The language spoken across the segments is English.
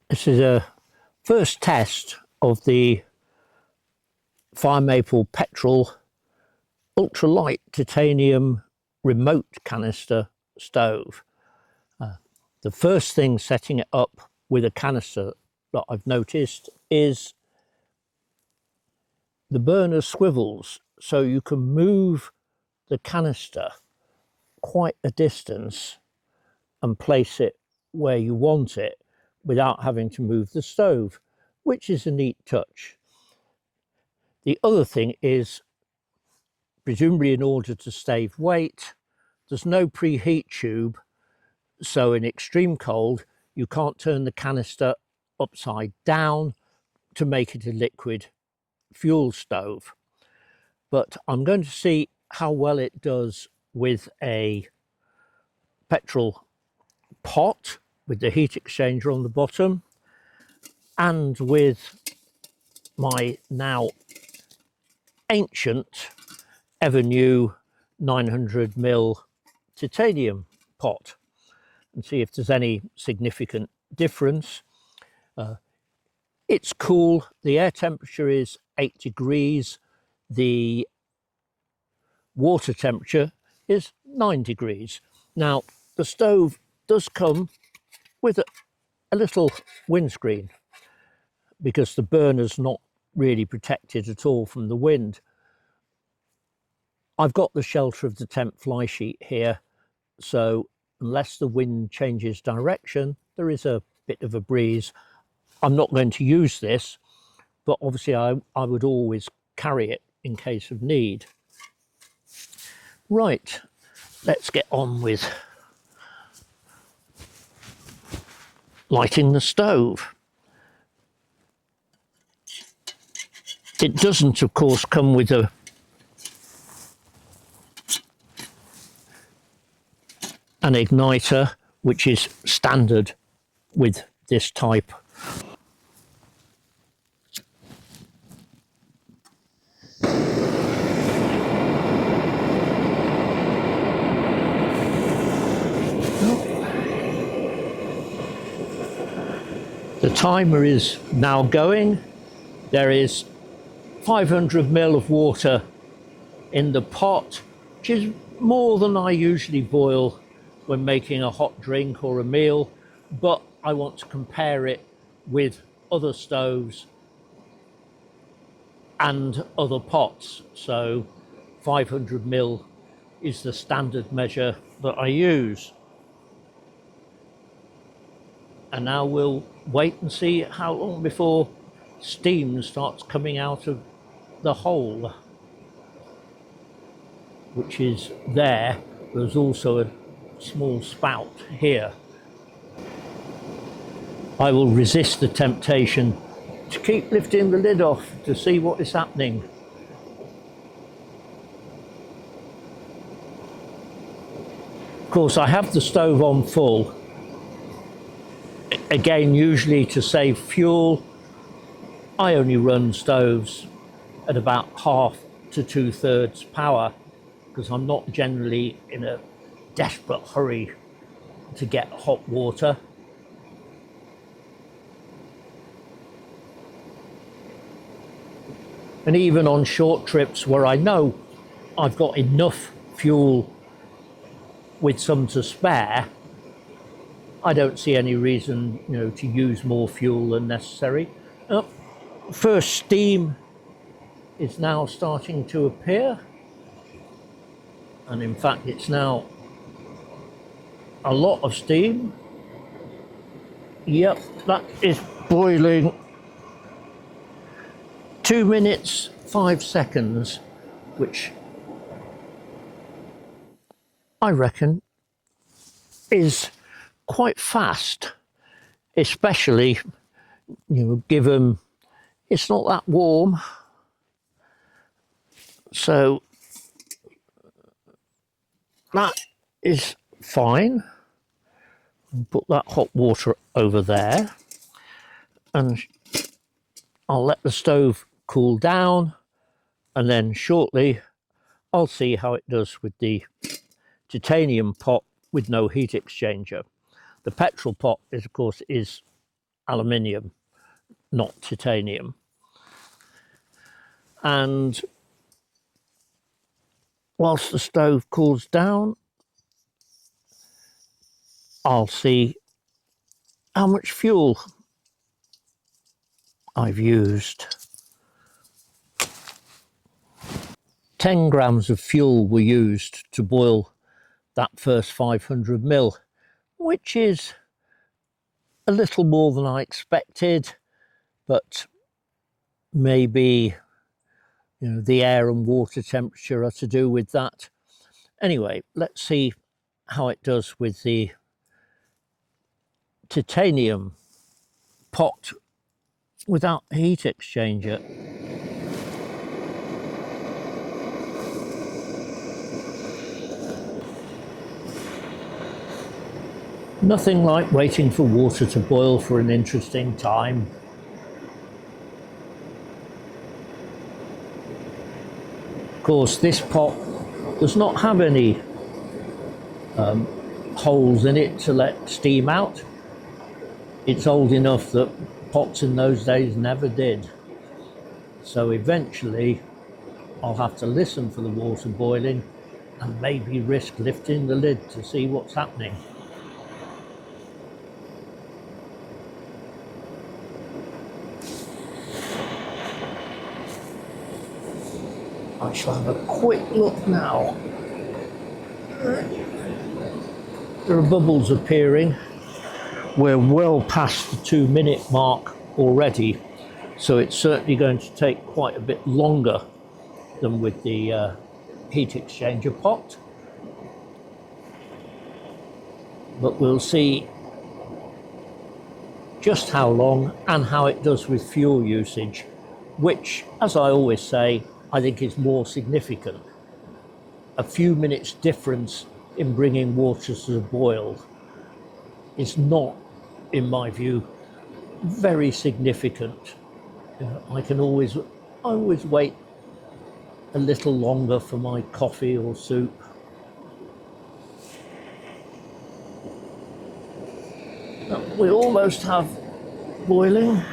This is a first test of the Fire Maple Petrel Ultralight titanium remote canister stove. The first thing setting it up with a canister that I've noticed is the burner swivels, so you can move the canister quite a distance and place it where you want it without having to move the stove, which is a neat touch. The other thing is, presumably in order to save weight, there's no preheat tube, so in extreme cold you can't turn the canister upside down to make it a liquid fuel stove. But I'm going to see how well it does with a petrol pot with the heat exchanger on the bottom, and with my now ancient Evernew 900ml titanium pot, and see if there's any significant difference. It's cool, the air temperature is 8 degrees, the water temperature is 9 degrees. Now the stove does come with a little windscreen because the burner's not really protected at all from the wind. I've got the shelter of the tent fly sheet here, so unless the wind changes direction, there is a bit of a breeze. I'm not going to use this, but obviously I would always carry it in case of need. Right, let's get on with lighting the stove. It doesn't, of course, come with an igniter, which is standard with this type. The timer is now going. There is 500ml of water in the pot, which is more than I usually boil when making a hot drink or a meal, but I want to compare it with other stoves and other pots, so 500ml is the standard measure that I use. And now we'll wait and see how long before steam starts coming out of the hole, which is there. There's also a small spout here. I will resist the temptation to keep lifting the lid off to see what is happening. Of course, I have the stove on full. Again, usually to save fuel, I only run stoves at about 1/2 to 2/3 power, because I'm not generally in a desperate hurry to get hot water. And even on short trips where I know I've got enough fuel with some to spare, I don't see any reason, to use more fuel than necessary. First steam is now starting to appear, and in fact it's now a lot of steam. Yep, that is boiling 2 minutes 5 seconds, which I reckon is quite fast, especially given it's not that warm. So that is fine. Put that hot water over there, and I'll let the stove cool down, and then shortly I'll see how it does with the titanium pot with no heat exchanger. The petrol pot is, of course, aluminium, not titanium. And whilst the stove cools down, I'll see how much fuel I've used. 10 grams of fuel were used to boil that first 500 ml, which is a little more than I expected, but maybe the air and water temperature are to do with that. Anyway, let's see how it does with the titanium pot without a heat exchanger. Nothing like waiting for water to boil for an interesting time. Of course, this pot does not have any holes in it to let steam out. It's old enough that pots in those days never did. So eventually I'll have to listen for the water boiling and maybe risk lifting the lid to see what's happening. I shall have a quick look now. There are bubbles appearing. We're well past the 2-minute mark already, so it's certainly going to take quite a bit longer than with the heat exchanger pot. But we'll see just how long and how it does with fuel usage, which, as I always say, I think is more significant. A few minutes difference in bringing water to the boil is not, in my view, very significant. I can always wait a little longer for my coffee or soup. We almost have boiling.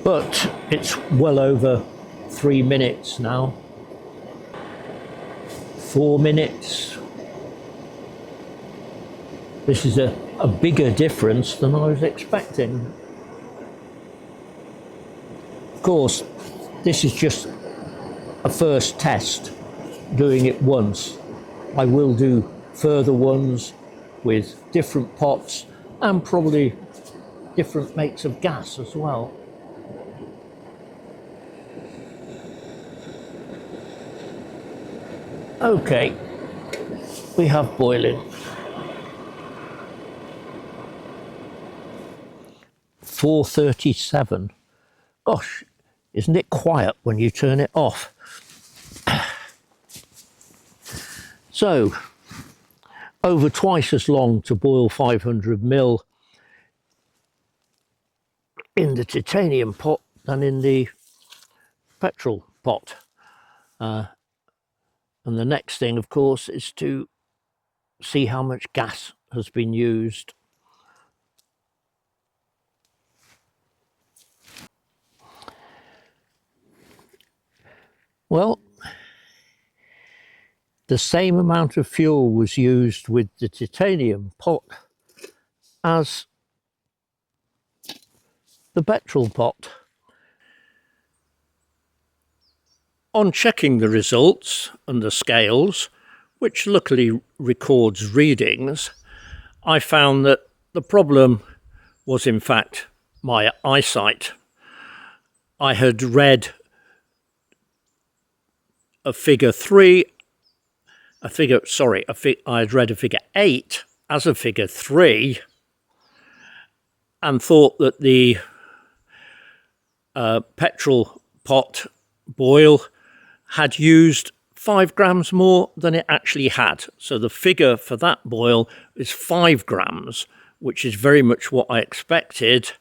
But it's well over 3 minutes now. 4 minutes. This is a bigger difference than I was expecting. Of course, this is just a first test, doing it once. I will do further ones with different pots and probably different makes of gas as well. Okay, we have boiling. 4:37. Gosh, isn't it quiet when you turn it off? So, over twice as long to boil 500 ml in the titanium pot than in the petrol pot. And the next thing, of course, is to see how much gas has been used. Well, the same amount of fuel was used with the titanium pot as the petrol pot. On checking the results and the scales, which luckily records readings, I found that the problem was in fact my eyesight. I had read a figure 3, I had read a figure 8 as a figure 3 and thought that the petrol pot boil had used 5 grams more than it actually had. So the figure for that boil is 5 grams, which is very much what I expected.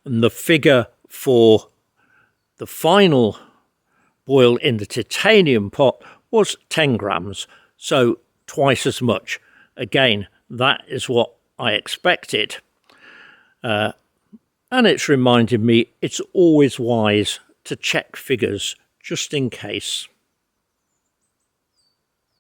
And the figure for the final boil in the titanium pot was 10 grams, so twice as much. Again, that is what I expected. And it's reminded me it's always wise to check figures just in case.